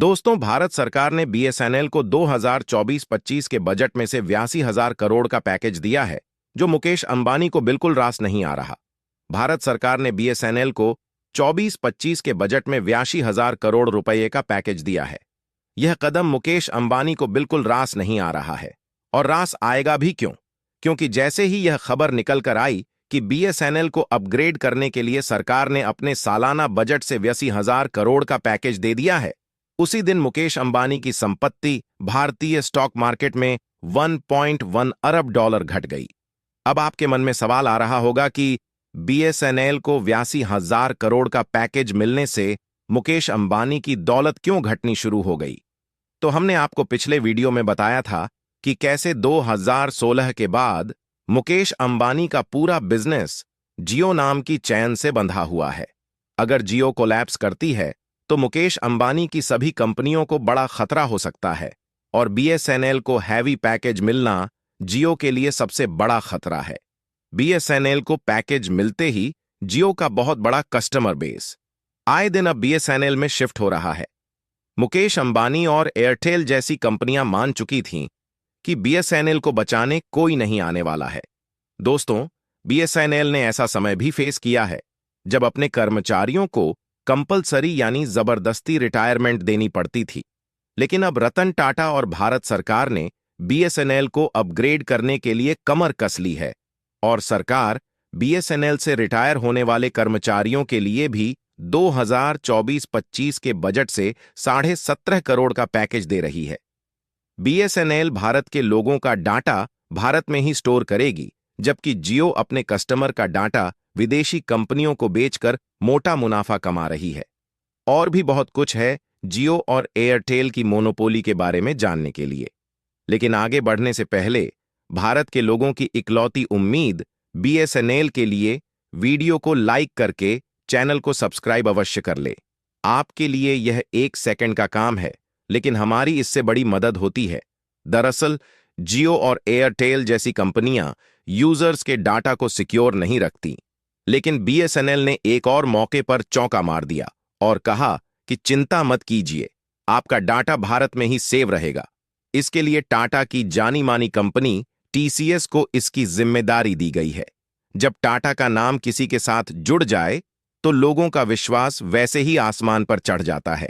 दोस्तों, भारत सरकार ने बीएसएनएल को 2024-25 के बजट में से 82,000 करोड़ का पैकेज दिया है, जो मुकेश अंबानी को बिल्कुल रास नहीं आ रहा। भारत सरकार ने बीएसएनएल को 24-25 के बजट में 82,000 करोड़ रुपए का पैकेज दिया है। यह कदम मुकेश अंबानी को बिल्कुल रास नहीं आ रहा है, और रास आएगा भी क्यों? क्योंकि जैसे ही यह खबर निकल कर आई कि बीएसएनएल को अपग्रेड करने के लिए सरकार ने अपने सालाना बजट से 82,000 करोड़ का पैकेज दे दिया है, उसी दिन मुकेश अंबानी की संपत्ति भारतीय स्टॉक मार्केट में 1.1 अरब डॉलर घट गई। अब आपके मन में सवाल आ रहा होगा कि बीएसएनएल को 82,000 करोड़ का पैकेज मिलने से मुकेश अंबानी की दौलत क्यों घटनी शुरू हो गई? तो हमने आपको पिछले वीडियो में बताया था कि कैसे 2016 के बाद मुकेश अंबानी का पूरा बिजनेस जियो नाम की चैन से बंधा हुआ है। अगर जियो कोलैप्स करती है तो मुकेश अंबानी की सभी कंपनियों को बड़ा खतरा हो सकता है, और बीएसएनएल को हैवी पैकेज मिलना जियो के लिए सबसे बड़ा खतरा है। बीएसएनएल को पैकेज मिलते ही जियो का बहुत बड़ा कस्टमर बेस आए दिन अब बीएसएनएल में शिफ्ट हो रहा है। मुकेश अंबानी और एयरटेल जैसी कंपनियां मान चुकी थीं कि बीएसएनएल को बचाने कोई नहीं आने वाला है। दोस्तों, बीएसएनएल ने ऐसा समय भी फेस किया है जब अपने कर्मचारियों को कंपलसरी यानी जबरदस्ती रिटायरमेंट देनी पड़ती थी, लेकिन अब रतन टाटा और भारत सरकार ने बीएसएनएल को अपग्रेड करने के लिए कमर कस ली है, और सरकार बीएसएनएल से रिटायर होने वाले कर्मचारियों के लिए भी 2024-25 के बजट से 17.5 करोड़ का पैकेज दे रही है। बीएसएनएल भारत के लोगों का डाटा भारत में ही स्टोर करेगी, जबकि जियो अपने कस्टमर का डाटा विदेशी कंपनियों को बेचकर मोटा मुनाफा कमा रही है। और भी बहुत कुछ है जियो और एयरटेल की मोनोपोली के बारे में जानने के लिए, लेकिन आगे बढ़ने से पहले भारत के लोगों की इकलौती उम्मीद बीएसएनएल के लिए वीडियो को लाइक करके चैनल को सब्सक्राइब अवश्य कर ले। आपके लिए यह 1 सेकंड का काम है, लेकिन हमारी इससे बड़ी मदद होती है। दरअसल जियो और एयरटेल जैसी कंपनियां यूजर्स के डाटा को सिक्योर नहीं रखती, लेकिन बीएसएनएल ने एक और मौके पर चौका मार दिया और कहा कि चिंता मत कीजिए, आपका डाटा भारत में ही सेव रहेगा। इसके लिए टाटा की जानी मानी कंपनी टीसीएस को इसकी जिम्मेदारी दी गई है। जब टाटा का नाम किसी के साथ जुड़ जाए तो लोगों का विश्वास वैसे ही आसमान पर चढ़ जाता है,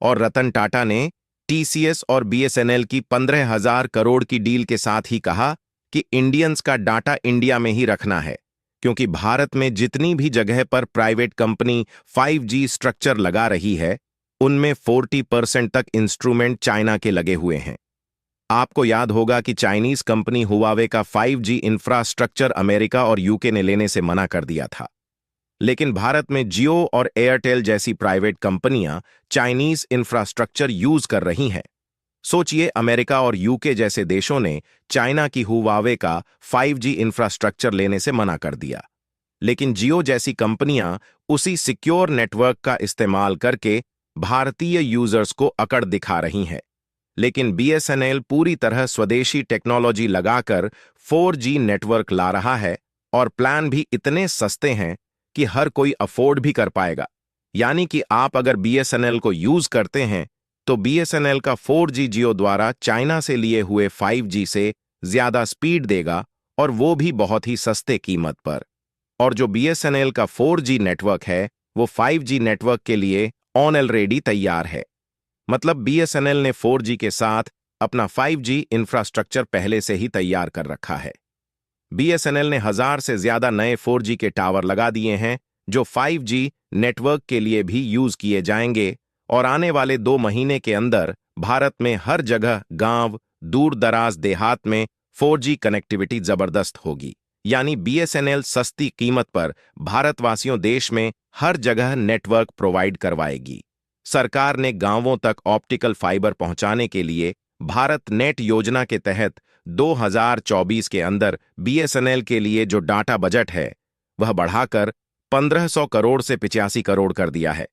और रतन टाटा ने टीसीएस और बीएसएनएल की 15,000 करोड़ की डील के साथ ही कहा कि इंडियंस का डाटा इंडिया में ही रखना है, क्योंकि भारत में जितनी भी जगह पर प्राइवेट कंपनी 5G स्ट्रक्चर लगा रही है, उनमें 40% तक इंस्ट्रूमेंट चाइना के लगे हुए हैं। आपको याद होगा कि चाइनीज कंपनी हुआवे का 5G इंफ्रास्ट्रक्चर अमेरिका और यूके ने लेने से मना कर दिया था, लेकिन भारत में जियो और एयरटेल जैसी प्राइवेट कंपनियां चाइनीज इंफ्रास्ट्रक्चर यूज कर रही हैं। सोचिए, अमेरिका और यूके जैसे देशों ने चाइना की हुआवे का 5G इंफ्रास्ट्रक्चर लेने से मना कर दिया, लेकिन जियो जैसी कंपनियां उसी सिक्योर नेटवर्क का इस्तेमाल करके भारतीय यूजर्स को अकड़ दिखा रही हैं। लेकिन बीएसएनएल पूरी तरह स्वदेशी टेक्नोलॉजी लगाकर 4G नेटवर्क ला रहा है, और प्लान भी इतने सस्ते हैं कि हर कोई अफोर्ड भी कर पाएगा। यानी कि आप अगर बीएसएनएल को यूज करते हैं तो बीएसएनएल का 4G जियो द्वारा चाइना से लिए हुए 5G से ज्यादा स्पीड देगा, और वो भी बहुत ही सस्ते कीमत पर। और जो बीएसएनएल का 4G नेटवर्क है वो 5G नेटवर्क के लिए ऑलरेडी तैयार है। मतलब बीएसएनएल ने 4G के साथ अपना 5G इंफ्रास्ट्रक्चर पहले से ही तैयार कर रखा है। बीएसएनएल ने 1000 से ज्यादा नए 4G के टावर लगा दिए हैं, जो 5G नेटवर्क के लिए भी यूज किए जाएंगे, और आने वाले 2 महीने के अंदर भारत में हर जगह गांव, दूर दराज देहात में 4G कनेक्टिविटी जबरदस्त होगी। यानी बीएसएनएल सस्ती कीमत पर भारतवासियों देश में हर जगह नेटवर्क प्रोवाइड करवाएगी। सरकार ने गांवों तक ऑप्टिकल फाइबर पहुंचाने के लिए भारत नेट योजना के तहत 2024 के अंदर बीएसएनएल के लिए जो डाटा बजट है वह बढ़ाकर 1500 करोड़ से 85 करोड़ कर दिया है।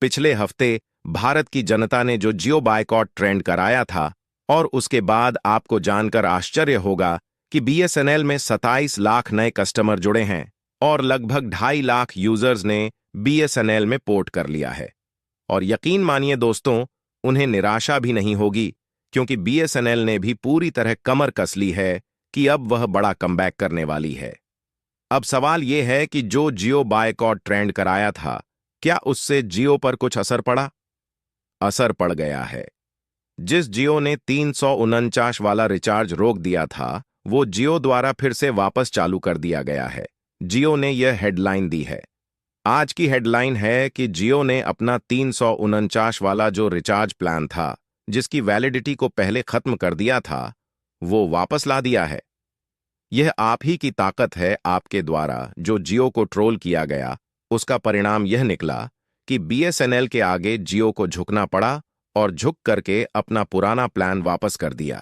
पिछले हफ्ते भारत की जनता ने जो जियो बायकॉट ट्रेंड कराया था, और उसके बाद आपको जानकर आश्चर्य होगा कि बीएसएनएल में 27 लाख नए कस्टमर जुड़े हैं, और लगभग 2.5 लाख यूजर्स ने बीएसएनएल में पोर्ट कर लिया है। और यकीन मानिए दोस्तों, उन्हें निराशा भी नहीं होगी, क्योंकि बीएसएनएल ने भी पूरी तरह कमर कस ली है कि अब वह बड़ा कमबैक करने वाली है। अब सवाल यह है कि जो जियो बायकॉट ट्रेंड कराया था, क्या उससे जियो पर कुछ असर पड़ा? असर पड़ गया है। जिस जियो ने 349 वाला रिचार्ज रोक दिया था, वो जियो द्वारा फिर से वापस चालू कर दिया गया है। जियो ने यह हेडलाइन दी है। आज की हेडलाइन है कि जियो ने अपना 349 वाला जो रिचार्ज प्लान था, जिसकी वैलिडिटी को पहले खत्म कर दिया था, वो वापस ला दिया है। यह आप ही की ताकत है। आपके द्वारा जो जियो को ट्रोल किया गया, उसका परिणाम यह निकला कि बीएसएनएल के आगे जियो को झुकना पड़ा और झुक करके अपना पुराना प्लान वापस कर दिया।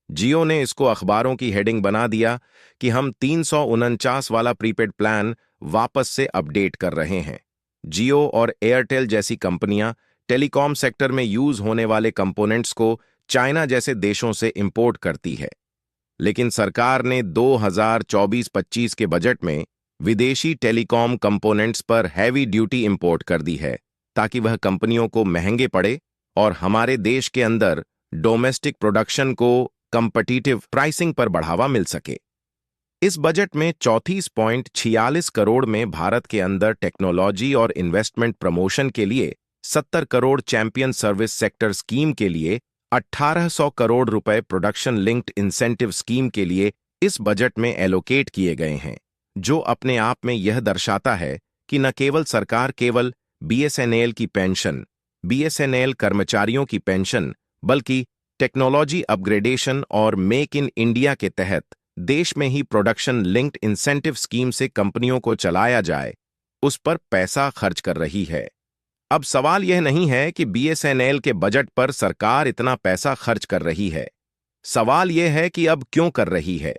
जियो ने इसको अखबारों की हेडिंग बना दिया कि हम 349 वाला प्रीपेड प्लान वापस से अपडेट कर रहे हैं। जियो और एयरटेल जैसी कंपनियां टेलीकॉम सेक्टर में यूज होने वाले कंपोनेंट्स को चाइना जैसे देशों से इंपोर्ट करती है, लेकिन सरकार ने 2024-25 के बजट में विदेशी टेलीकॉम कंपोनेंट्स पर हैवी ड्यूटी इंपोर्ट कर दी है, ताकि वह कंपनियों को महंगे पड़े और हमारे देश के अंदर डोमेस्टिक प्रोडक्शन को कंपटीटिव प्राइसिंग पर बढ़ावा मिल सके। इस बजट में 34.46 करोड़ में भारत के अंदर टेक्नोलॉजी और इन्वेस्टमेंट प्रमोशन के लिए 70 crore, champion service sector scheme के लिए 1800 करोड़ रुपए, प्रोडक्शन लिंक्ड इंसेंटिव स्कीम के लिए इस बजट में एलोकेट किए गए हैं, जो अपने आप में यह दर्शाता है कि न केवल सरकार केवल बीएसएनएल की पेंशन, बीएसएनएल कर्मचारियों की पेंशन, बल्कि टेक्नोलॉजी अपग्रेडेशन और मेक इन इंडिया के तहत देश में ही प्रोडक्शन लिंक्ड इंसेंटिव स्कीम से कंपनियों को चलाया जाए, उस पर पैसा खर्च कर रही है। अब सवाल यह नहीं है कि बीएसएनएल के बजट पर सरकार इतना पैसा खर्च कर रही है। सवाल यह है कि अब क्यों कर रही है,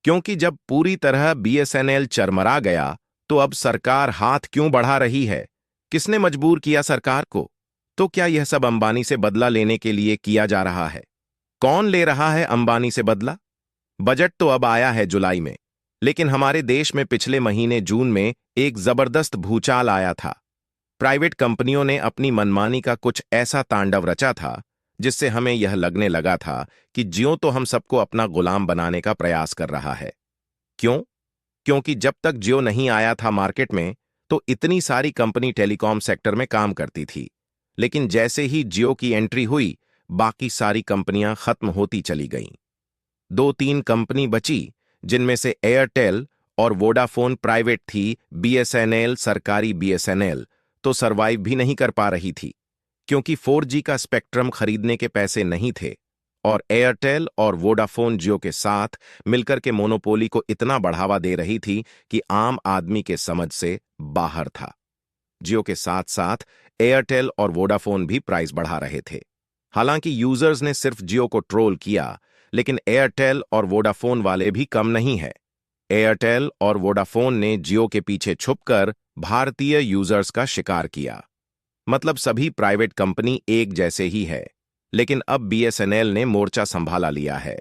क्योंकि जब पूरी तरह बीएसएनएल चरमरा गया, तो अब सरकार हाथ क्यों बढ़ा रही है? किसने मजबूर किया सरकार को? तो क्या यह सब अंबानी से बदला लेने के लिए किया जा रहा है? कौन ले रहा है अंबानी से बदला? बजट तो अब आया है जुलाई में, लेकिन हमारे देश में पिछले महीने जून में एक जबरदस्त भूचाल आया था। प्राइवेट कंपनियों ने अपनी मनमानी का कुछ ऐसा तांडव रचा था, जिससे हमें यह लगने लगा था कि जियो तो हम सबको अपना गुलाम बनाने का प्रयास कर रहा है। क्यों? क्योंकि जब तक जियो नहीं आया था मार्केट में, तो इतनी सारी कंपनी टेलीकॉम सेक्टर में काम करती थी, लेकिन जैसे ही जियो की एंट्री हुई, बाकी सारी कंपनियां खत्म होती चली गईं। 2-3 कंपनी बची, जिनमें से एयरटेल और वोडाफोन प्राइवेट थी। बीएसएनएल, सरकारी बीएसएनएल, तो सरवाइव भी नहीं कर पा रही थी, क्योंकि 4G का स्पेक्ट्रम खरीदने के पैसे नहीं थे, और एयरटेल और वोडाफोन जियो के साथ मिलकर के मोनोपोली को इतना बढ़ावा दे रही थी कि आम आदमी के समझ से बाहर था। जियो के साथ साथ एयरटेल और वोडाफोन भी प्राइस बढ़ा रहे थे। हालांकि यूजर्स ने सिर्फ जियो को ट्रोल किया, लेकिन एयरटेल और वोडाफोन वाले भी कम नहीं है। एयरटेल और वोडाफोन ने जियो के पीछे छुपकर भारतीय यूजर्स का शिकार किया। मतलब सभी प्राइवेट कंपनी एक जैसे ही है, लेकिन अब बीएसएनएल ने मोर्चा संभाला लिया है।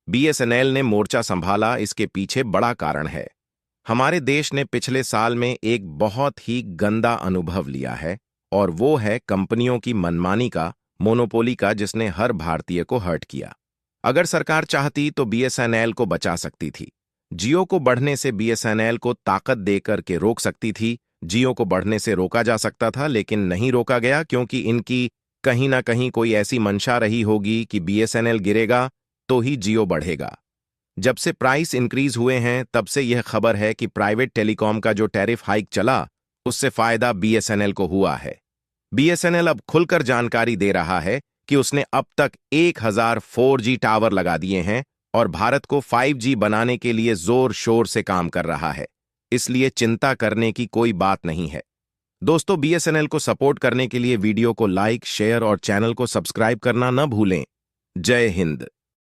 बीएसएनएल ने मोर्चा संभाला, इसके पीछे बड़ा कारण है। हमारे देश ने पिछले साल में एक बहुत ही गंदा अनुभव लिया है, और वो है कंपनियों की मनमानी का, मोनोपोली का, जिसने हर भारतीय को हर्ट किया। अगर सरकार चाहती तो बीएसएनएल को बचा सकती थी। जियो को बढ़ने से बीएसएनएल को ताकत देकर के रोक सकती थी। जियो को बढ़ने से रोका जा सकता था, लेकिन नहीं रोका गया, क्योंकि इनकी कहीं ना कहीं कोई ऐसी मंशा रही होगी कि बीएसएनएल गिरेगा तो ही जियो बढ़ेगा। जब से प्राइस इंक्रीज हुए हैं, तब से यह खबर है कि प्राइवेट टेलीकॉम का जो टैरिफ हाइक चला, उससे फायदा बीएसएनएल को हुआ है। बीएसएनएल अब खुलकर जानकारी दे रहा है कि उसने अब तक 1000 4G टावर लगा दिए हैं और भारत को 5G बनाने के लिए जोर शोर से काम कर रहा है। इसलिए चिंता करने की कोई बात नहीं है। दोस्तों, बीएसएनएल को सपोर्ट करने के लिए वीडियो को लाइक, शेयर और चैनल को सब्सक्राइब करना न भूलें। जय हिंद।